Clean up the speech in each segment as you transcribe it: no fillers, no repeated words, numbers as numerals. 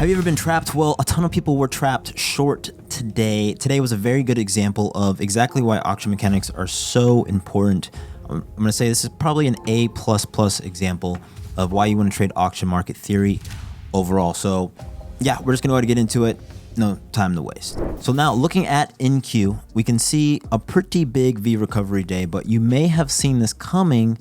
Have you ever been trapped? Well, a ton of people were trapped short today. Today was a very good example of exactly why auction mechanics are so important. I'm going to say this is probably an A++ example of why you want to trade auction market theory overall. So yeah, we're just going to go ahead and get into it. No time to waste. So now looking at NQ, we can see a pretty big V recovery day, but you may have seen this coming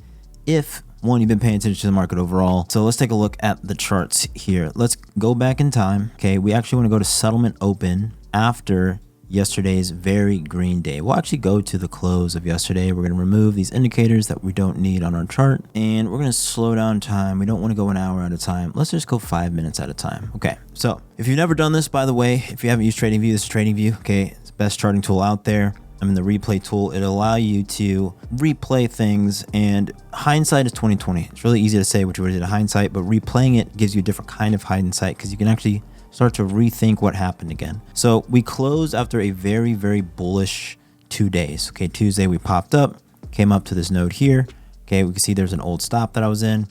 if one, you've been paying attention to the market overall. So let's take a look at the charts here. Let's go back in time. Okay, we actually want to go to settlement open after yesterday's very green day. We'll actually go to the close of yesterday. We're going to remove these indicators that we don't need on our chart, and we're going to slow down time. We don't want to go an hour at a time. Let's just go 5 minutes at a time. Okay, so if you've never done this, by the way, if you haven't used TradingView, this is TradingView. Okay, it's the best charting tool out there. I mean, the replay tool, it'll allow you to replay things, and hindsight is 2020. It's really easy to say what you did in hindsight, but replaying it gives you a different kind of hindsight because you can actually start to rethink what happened again. So we closed after a very, very bullish 2 days. Okay, Tuesday we popped up, came up to this node here. Okay, we can see there's an old stop that I was in,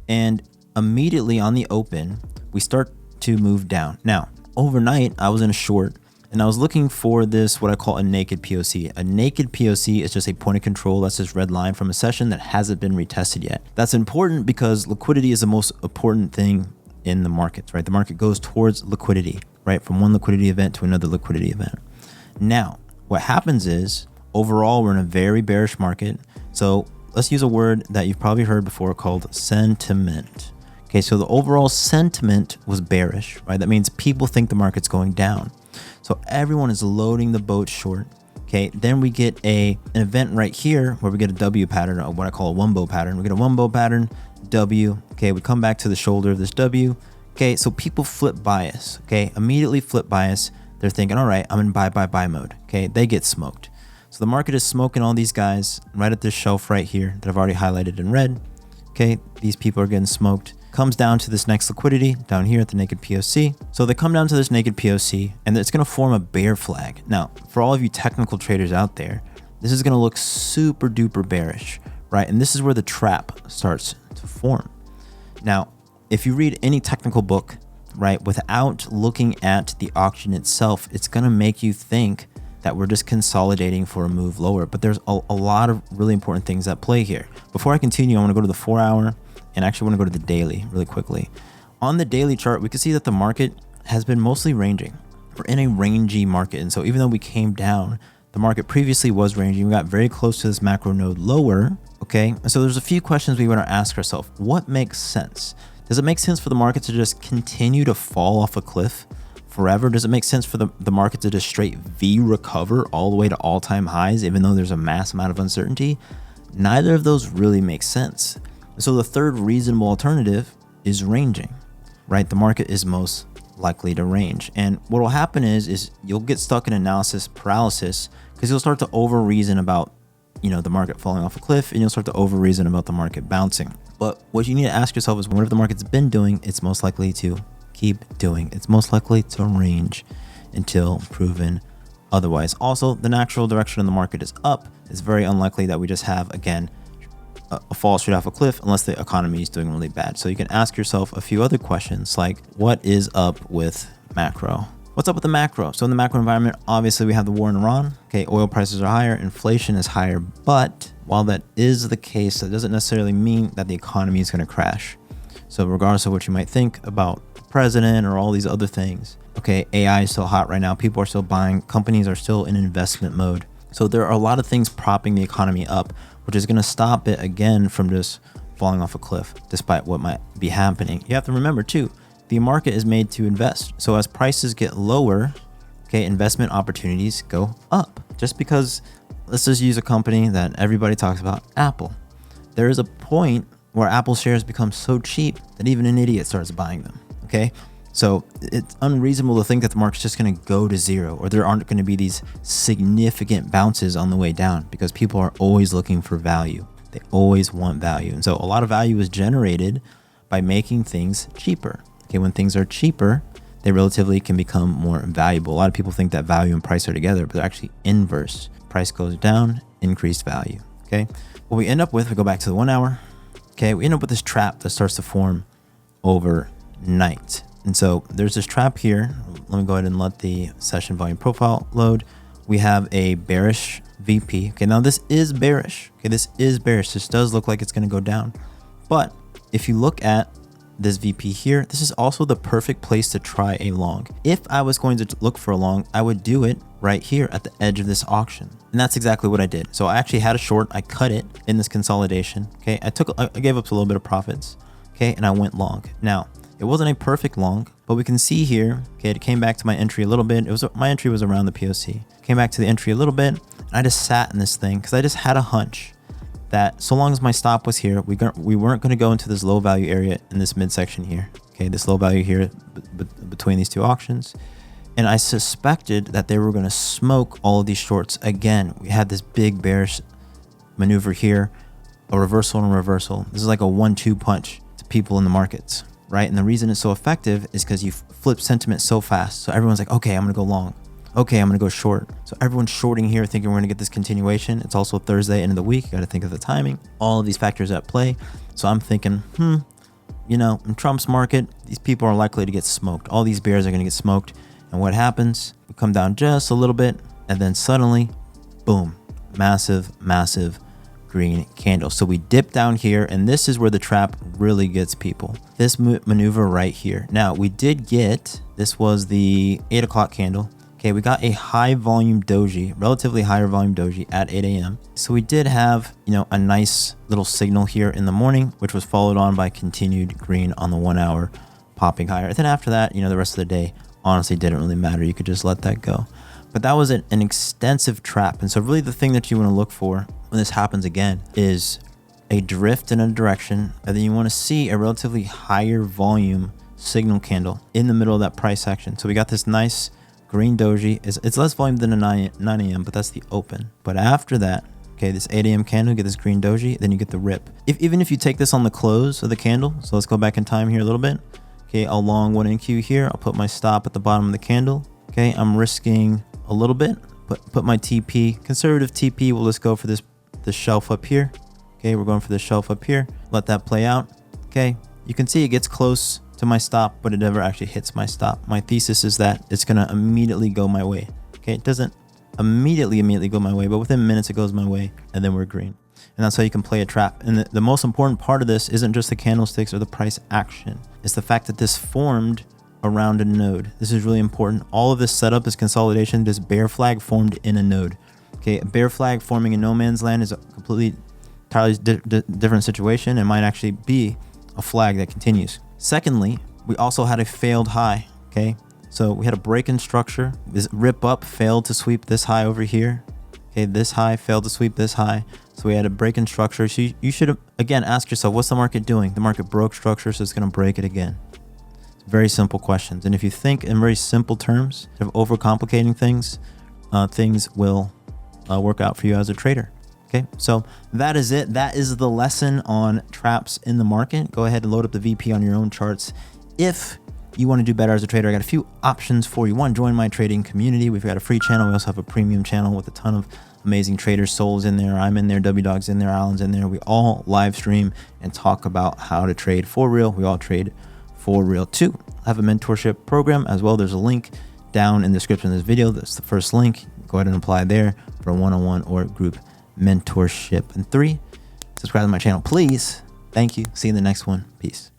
and immediately on the open, we start to move down. Now, overnight, I was in a short, and I was looking for this, what I call a naked POC. A naked POC is just a point of control. That's this red line from a session that hasn't been retested yet. That's important because liquidity is the most important thing in the markets, right? The market goes towards liquidity, right? From one liquidity event to another liquidity event. Now, what happens is overall, we're in a very bearish market. So let's use a word that you've probably heard before called sentiment. Okay, so the overall sentiment was bearish, right? That means people think the market's going down. So everyone is loading the boat short. Okay, then we get an event right here where we get a W pattern, or what I call a wumbo pattern. We get a wumbo pattern, W. Okay, we come back to the shoulder of this W. Okay, so people flip bias. Okay, immediately flip bias. They're thinking, all right, I'm in buy mode. Okay, they get smoked. So the market is smoking all these guys right at this shelf right here that I've already highlighted in red. Okay, these people are getting smoked. Comes down to this next liquidity down here at the naked POC. So they come down to this naked POC, and it's going to form a bear flag. Now, for all of you technical traders out there, this is going to look super duper bearish, right? And this is where the trap starts to form. Now, if you read any technical book, right, without looking at the auction itself, it's going to make you think that we're just consolidating for a move lower. But there's a lot of really important things at play here. Before I continue, I want to go to the 4 hour. And actually want to go to the daily really quickly. On the daily chart, we can see that the market has been mostly ranging. We're in a rangy market. And so even though we came down, the market previously was ranging. We got very close to this macro node lower. Okay. And so there's a few questions we want to ask ourselves. What makes sense? Does it make sense for the market to just continue to fall off a cliff forever? Does it make sense for the market to just straight V recover all the way to all-time highs, even though there's a mass amount of uncertainty? Neither of those really makes sense. So the third reasonable alternative is ranging, right? The market is most likely to range. And what will happen is you'll get stuck in analysis paralysis because you'll start to over reason about, the market falling off a cliff, and you'll start to over reason about the market bouncing. But what you need to ask yourself is, whatever the market's been doing, it's most likely to keep doing. It's most likely to range until proven otherwise. Also, the natural direction of the market is up. It's very unlikely that we just have, again, a fall straight off a cliff unless the economy is doing really bad. So you can ask yourself a few other questions like, what is up with macro? What's up with the macro? So in the macro environment, obviously we have the war in Iran. Okay, oil prices are higher, inflation is higher. But while that is the case, that doesn't necessarily mean that the economy is going to crash. So regardless of what you might think about the president or all these other things, okay, AI is still hot right now. People are still buying. Companies are still in investment mode. So there are a lot of things propping the economy up, which is going to stop it again from just falling off a cliff, despite what might be happening. You have to remember too, the market is made to invest. So as prices get lower, okay, investment opportunities go up. Just because, let's just use a company that everybody talks about, Apple. There is a point where Apple shares become so cheap that even an idiot starts buying them, okay? So it's unreasonable to think that the market's just going to go to zero, or there aren't going to be these significant bounces on the way down, because people are always looking for value. They always want value. And so a lot of value is generated by making things cheaper. Okay, when things are cheaper, they relatively can become more valuable. A lot of people think that value and price are together, but they're actually inverse. Price goes down, increased value. Okay, what we end up with, we go back to the 1 hour. Okay, we end up with this trap that starts to form overnight. And so there's this trap here. Let me go ahead and let the session volume profile load. We have a bearish VP. Okay, now this is bearish. Okay, this is bearish. This does look like it's going to go down. But if you look at this VP here, this is also the perfect place to try a long. If I was going to look for a long, I would do it right here at the edge of this auction. And that's exactly what I did. So I actually had a short, I cut it in this consolidation. Okay, I gave up a little bit of profits. Okay, and I went long. Now, it wasn't a perfect long, but we can see here, okay, it came back to my entry a little bit. My entry was around the POC. Came back to the entry a little bit, and I just sat in this thing because I just had a hunch that so long as my stop was here, we weren't going to go into this low value area in this midsection here. Okay, this low value here between these two auctions. And I suspected that they were going to smoke all of these shorts. Again, we had this big bearish maneuver here, a reversal and a reversal. This is like a 1-2 punch to people in the markets, right? And the reason it's so effective is because you flip sentiment so fast. So everyone's like, okay, I'm going to go long. Okay, I'm going to go short. So everyone's shorting here thinking we're going to get this continuation. It's also Thursday, end of the week. You got to think of the timing. All of these factors at play. So I'm thinking, you know, in Trump's market, these people are likely to get smoked. All these bears are going to get smoked. And what happens? We come down just a little bit, and then suddenly, boom, massive, massive green candle. So we dip down here, and this is where the trap really gets people. This maneuver right here. Now, we did get, this was the 8 o'clock candle. Okay, we got a high volume doji, relatively higher volume doji at 8 a.m. So we did have, you know, a nice little signal here in the morning, which was followed on by continued green on the 1 hour popping higher. And then after that, you know, the rest of the day honestly didn't really matter. You could just let that go. But that was an extensive trap. And so really the thing that you want to look for when this happens again is a drift in a direction, and then you want to see a relatively higher volume signal candle in the middle of that price action. So we got this nice green doji. It's less volume than a 9 a.m., but that's the open. But after that, okay, this 8 a.m. candle, get this green doji, then you get the rip. Even if you take this on the close of the candle, so let's go back in time here a little bit. Okay, I'll long 1 NQ here. I'll put my stop at the bottom of the candle. Okay, I'm risking a little bit, but put my TP, conservative TP. We'll just go for this shelf up here. Okay, we're going for the shelf up here. Let that play out. Okay, you can see it gets close to my stop, but it never actually hits my stop. My thesis is that it's gonna immediately go my way. Okay, it doesn't immediately go my way, but within minutes it goes my way, and then we're green. And that's how you can play a trap. And the most important part of this isn't just the candlesticks or the price action. It's the fact that this formed around a node. This is really important. All of this setup, this consolidation, this bear flag formed in a node. Okay, a bear flag forming in no man's land is a completely, entirely different situation, and might actually be a flag that continues. Secondly, we also had a failed high. Okay, so we had a break in structure. This rip up failed to sweep this high over here. Okay, this high failed to sweep this high. So we had a break in structure. So you should, again, ask yourself, what's the market doing? The market broke structure, so it's going to break it again. Very simple questions. And if you think in very simple terms of overcomplicating things, things will work out for you as a trader. Okay, so that is it. That is the lesson on traps in the market. Go ahead and load up the VP on your own charts. If you want to do better as a trader, I got a few options for you. One, join my trading community. We've got a free channel. We also have a premium channel with a ton of amazing traders. Soul's in there. I'm in there. W Dog's in there. Alan's in there. We all live stream and talk about how to trade for real. We all trade for real too. I have a mentorship program as well. There's a link down in the description of this video. That's the first link. Go ahead and apply there for a one-on-one or group mentorship. And 3, subscribe to my channel, please. Thank you. See you in the next one. Peace.